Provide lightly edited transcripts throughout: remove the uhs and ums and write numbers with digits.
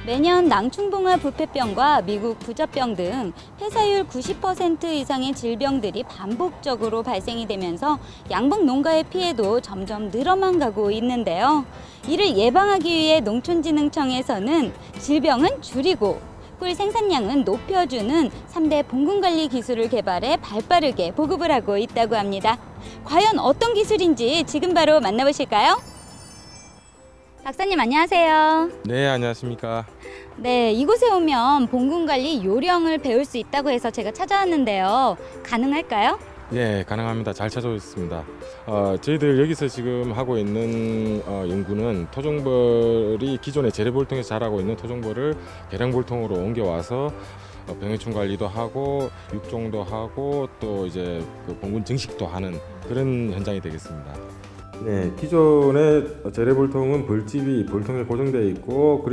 매년 낭충봉화 부패병과 미국 부자병 등 폐사율 90% 이상의 질병들이 반복적으로 발생이 되면서 양봉 농가의 피해도 점점 늘어만 가고 있는데요. 이를 예방하기 위해 농촌진흥청에서는 질병은 줄이고 꿀 생산량은 높여주는 3대 봉군관리 기술을 개발해 발빠르게 보급을 하고 있다고 합니다. 과연 어떤 기술인지 지금 바로 만나보실까요? 박사님 안녕하세요. 네, 안녕하십니까. 네, 이곳에 오면 봉군관리 요령을 배울 수 있다고 해서 제가 찾아왔는데요. 가능할까요? 네, 가능합니다. 잘 찾아오셨습니다. 저희들 여기서 지금 하고 있는 연구는 토종벌이 기존에 재래볼통에서 자라고 있는 토종벌을 계량볼통으로 옮겨와서 병해충 관리도 하고 육종도 하고 또 이제 그 봉군 증식도 하는 그런 현장이 되겠습니다. 네, 기존의 재래볼통은 벌집이 볼통에 고정되어 있고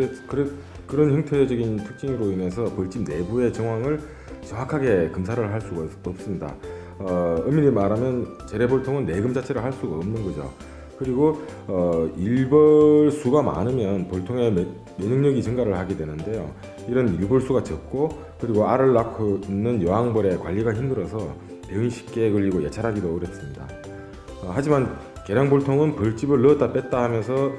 그런 형태적인 특징으로 인해서 벌집 내부의 정황을 정확하게 검사를 할 수가 없습니다. 엄밀히 말하면 재래볼통은 내금 자체를 할 수가 없는 거죠. 그리고 일벌 수가 많으면 볼통의 면역력이 증가를 하게 되는데요. 이런 일벌 수가 적고 그리고 알을 낳고 있는 여왕벌의 관리가 힘들어서 병이 쉽게 걸리고 예찰하기도 어렵습니다. 하지만 계량볼통은 벌집을 넣었다 뺐다 하면서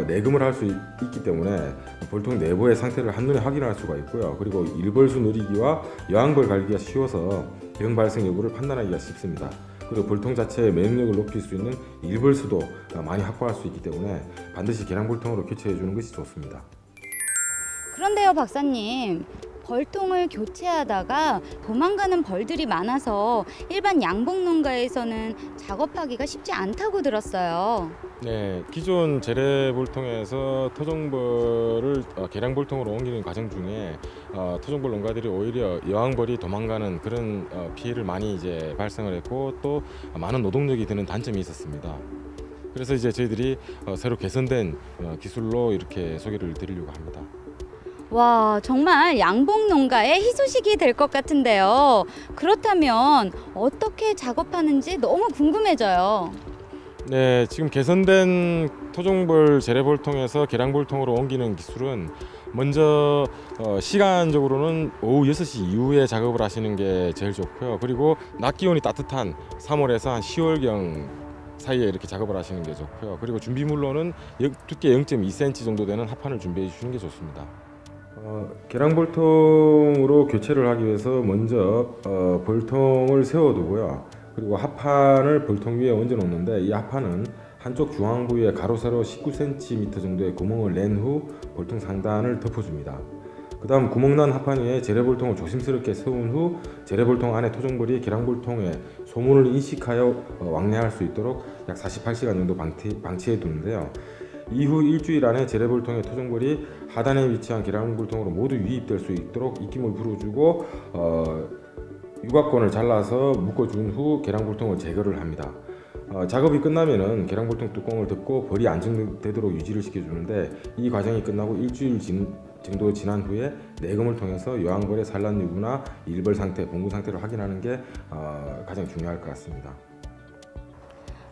내금을 할 수 있기 때문에 볼통 내부의 상태를 한눈에 확인할 수가 있고요. 그리고 일벌수 누리기와 여왕벌 관리가 쉬워서 병 발생 여부를 판단하기가 쉽습니다. 그리고 볼통 자체의 면역력을 높일 수 있는 일벌수도 많이 확보할 수 있기 때문에 반드시 계량볼통으로 교체해 주는 것이 좋습니다. 그런데요, 박사님. 벌통을 교체하다가 도망가는 벌들이 많아서 일반 양봉 농가에서는 작업하기가 쉽지 않다고 들었어요. 네, 기존 재래볼통에서 토종벌을 계량볼통으로 옮기는 과정 중에 토종벌 농가들이 오히려 여왕벌이 도망가는 그런 피해를 많이 이제 발생을 했고 또 많은 노동력이 드는 단점이 있었습니다. 그래서 이제 저희들이 새로 개선된 기술로 이렇게 소개를 드리려고 합니다. 와, 정말 양봉 농가의 희소식이 될 것 같은데요. 그렇다면 어떻게 작업하는지 너무 궁금해져요. 네, 지금 개선된 토종벌 재래볼통에서 계량볼통으로 옮기는 기술은 먼저 시간적으로는 오후 6시 이후에 작업을 하시는 게 제일 좋고요. 그리고 낮 기온이 따뜻한 3월에서 한 10월경 사이에 이렇게 작업을 하시는 게 좋고요. 그리고 준비물로는 두께 0.2cm 정도 되는 합판을 준비해 주시는 게 좋습니다. 계량볼통으로 교체를 하기 위해서 먼저 볼통을 세워두고요. 그리고 합판을 볼통 위에 얹어 놓는데 이 합판은 한쪽 중앙 부위에 가로 세로 19cm 정도의 구멍을 낸 후 볼통 상단을 덮어줍니다. 그 다음 구멍난 합판 위에 재래볼통을 조심스럽게 세운 후 재래볼통 안에 토종벌이 계량볼통에 소문을 인식하여 왕래할 수 있도록 약 48시간 정도 방치해 두는데요. 이후 일주일 안에 재래볼통의 토종벌이 하단에 위치한 계량볼통으로 모두 유입될 수 있도록 입김을 불어주고 유곽권을 잘라서 묶어준 후 계량볼통을 제거를 합니다. 작업이 끝나면은 계량볼통 뚜껑을 덮고 벌이 안정되도록 유지를 시켜주는데 이 과정이 끝나고 일주일 정도 지난 후에 내금을 통해서 여왕벌의 산란 여부나 일벌 상태, 봉군 상태를 확인하는 게 가장 중요할 것 같습니다.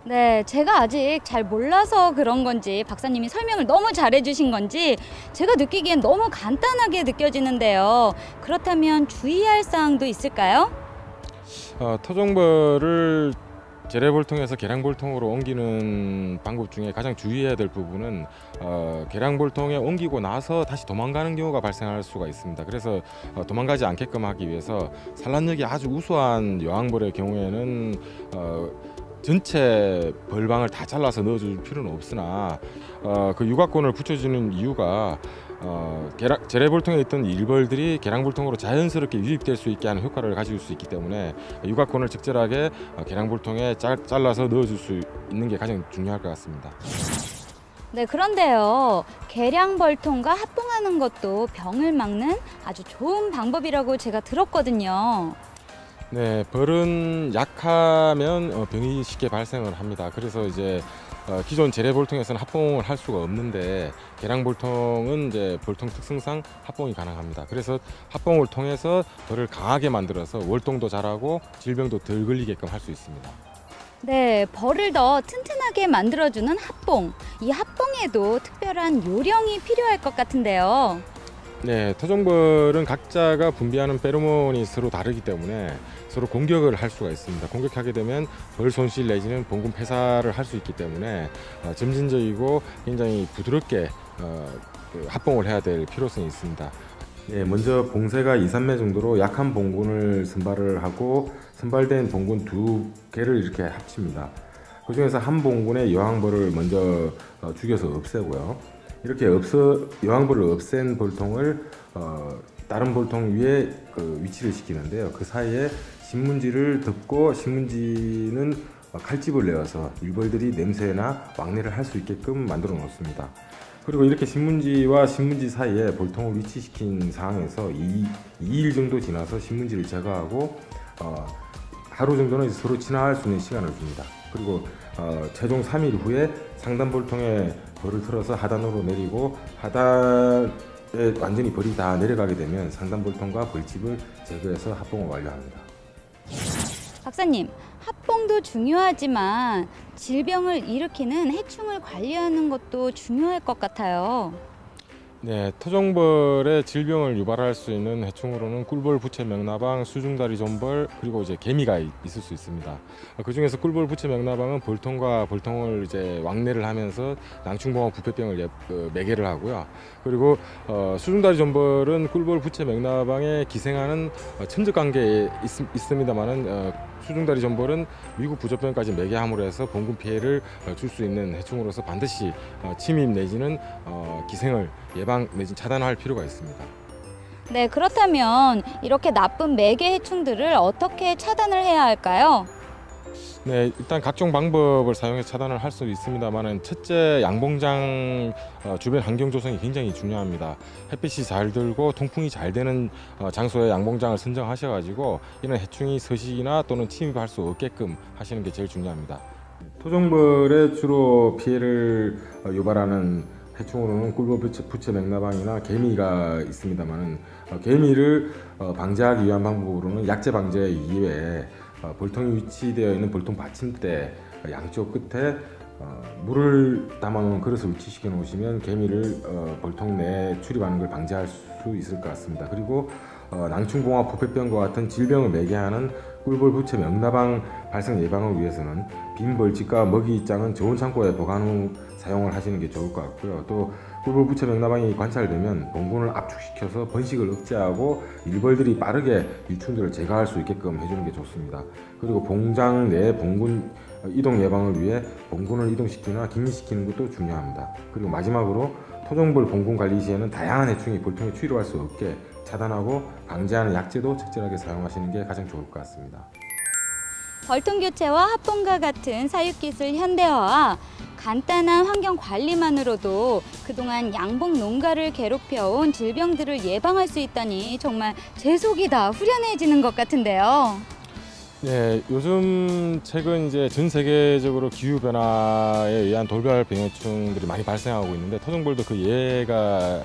네, 제가 아직 잘 몰라서 그런 건지 박사님이 설명을 너무 잘해주신 건지 제가 느끼기엔 너무 간단하게 느껴지는데요. 그렇다면 주의할 사항도 있을까요? 토종벌을 재래볼통에서 계량볼통으로 옮기는 방법 중에 가장 주의해야 될 부분은 계량볼통에 옮기고 나서 다시 도망가는 경우가 발생할 수가 있습니다. 그래서 도망가지 않게끔 하기 위해서 산란력이 아주 우수한 여왕벌의 경우에는 전체 벌방을 다 잘라서 넣어줄 필요는 없으나 그 유곽권을 붙여주는 이유가 재래볼통에 있던 일벌들이 계량볼통으로 자연스럽게 유입될 수 있게 하는 효과를 가질 수 있기 때문에 유곽권을 적절하게 계량볼통에 잘라서 넣어줄 수 있는 게 가장 중요할 것 같습니다. 네, 그런데요. 계량볼통과 합봉하는 것도 병을 막는 아주 좋은 방법이라고 제가 들었거든요. 네, 벌은 약하면 병이 쉽게 발생을 합니다. 그래서 이제 기존 재래볼통에서는 합봉을 할 수가 없는데 계량볼통은 이제 볼통 특성상 합봉이 가능합니다. 그래서 합봉을 통해서 덜을 강하게 만들어서 월동도 잘하고 질병도 덜 걸리게끔 할 수 있습니다. 네, 벌을 더 튼튼하게 만들어주는 합봉. 이 합봉에도 특별한 요령이 필요할 것 같은데요. 네, 토종벌은 각자가 분비하는 페로몬이 서로 다르기 때문에 서로 공격을 할 수가 있습니다. 공격하게 되면 벌 손실 내지는 봉군 폐사를 할 수 있기 때문에 점진적이고 굉장히 부드럽게 합봉을 해야 될 필요성이 있습니다. 네, 먼저 봉쇄가 2, 3매 정도로 약한 봉군을 선발을 하고 선발된 봉군 2개를 이렇게 합칩니다. 그 중에서 한 봉군의 여왕벌을 먼저 죽여서 없애고요. 이렇게 여왕벌을 없앤 볼통을 다른 볼통 위에 위치를 시키는데요. 그 사이에 신문지를 덮고 신문지는 칼집을 내어서 일벌들이 냄새나 왕래를 할 수 있게끔 만들어 놓습니다. 그리고 이렇게 신문지와 신문지 사이에 볼통을 위치시킨 상황에서 2일 정도 지나서 신문지를 제거하고 하루 정도는 서로 진화할 수 있는 시간을 줍니다. 그리고 최종 3일 후에 상단 볼통에 벌을 틀어서 하단으로 내리고 하단에 완전히 벌이 다 내려가게 되면 상단 볼통과 벌집을 제거해서 합봉을 완료합니다. 박사님, 합봉도 중요하지만 질병을 일으키는 해충을 관리하는 것도 중요할 것 같아요. 네, 토종벌의 질병을 유발할 수 있는 해충으로는 꿀벌, 부채, 명나방, 수중다리 존벌 그리고 이제 개미가 있을 수 있습니다. 그 중에서 꿀벌, 부채, 명나방은 볼통과 볼통을 이제 왕래를 하면서 낭충봉화 부패병을 매개를 하고요. 그리고 수중다리 존벌은 꿀벌, 부채, 명나방에 기생하는 천적 관계에 있습니다만은 수중다리 존벌은 미국 부조병까지 매개함으로 해서 봉군 피해를 줄 수 있는 해충으로서 반드시 침입 내지는 기생을 예방 내지 차단할 필요가 있습니다. 네, 그렇다면 이렇게 나쁜 매개 해충들을 어떻게 차단을 해야 할까요? 네, 일단 각종 방법을 사용해서 차단을 할 수 있습니다만은 첫째 양봉장 주변 환경 조성이 굉장히 중요합니다. 햇빛이 잘 들고 통풍이 잘 되는 장소에 양봉장을 선정하셔가지고 이런 해충이 서식이나 또는 침입할 수 없게끔 하시는 게 제일 중요합니다. 토종벌에 주로 피해를 유발하는 해충으로는 꿀벌, 부채, 명나방이나 개미가 있습니다만은 개미를 방지하기 위한 방법으로는 약재 방제 이외에 볼통이 위치되어 있는 볼통 받침대 양쪽 끝에 물을 담아놓은 그릇을 위치시켜 놓으시면 개미를 볼통 내에 출입하는 걸 방지할 수 있을 것 같습니다. 그리고 낭충봉화 부패병과 같은 질병을 매개하는 꿀벌, 부채, 명나방 발생 예방을 위해서는 빈 벌집과 먹이장은 좋은 창고에 보관 후 사용을 하시는 게 좋을 것 같고요. 또 꿀벌, 부채, 명나방이 관찰되면 봉군을 압축시켜서 번식을 억제하고 일벌들이 빠르게 유충들을 제거할 수 있게끔 해주는 게 좋습니다. 그리고 봉장 내 봉군 이동 예방을 위해 봉군을 이동시키거나 격리시키는 것도 중요합니다. 그리고 마지막으로 토종벌 봉군 관리 시에는 다양한 해충이 볼통에 출입할 수 없게 차단하고 방지하는 약재도 적절하게 사용하시는 게 가장 좋을 것 같습니다. 벌통 교체와 합봉과 같은 사육기술 현대화와 간단한 환경 관리만으로도 그동안 양봉 농가를 괴롭혀온 질병들을 예방할 수 있다니 정말 제 속이 다 후련해지는 것 같은데요. 네, 요즘 최근 이제 전 세계적으로 기후 변화에 의한 돌발 병해충들이 많이 발생하고 있는데 토종벌도 그 예가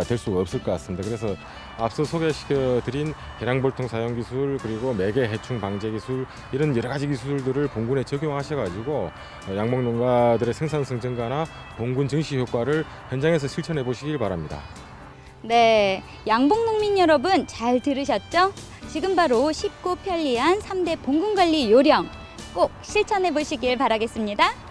될 수가 없을 것 같습니다. 그래서 앞서 소개시켜드린 계량볼통 사용 기술 그리고 매개 해충 방제 기술 이런 여러 가지 기술들을 봉군에 적용하셔가지고 양봉 농가들의 생산성 증가나 봉군 증시 효과를 현장에서 실천해 보시길 바랍니다. 네, 양봉 농민 여러분 잘 들으셨죠? 지금 바로 쉽고 편리한 3대 봉군 관리 요령 꼭 실천해 보시길 바라겠습니다.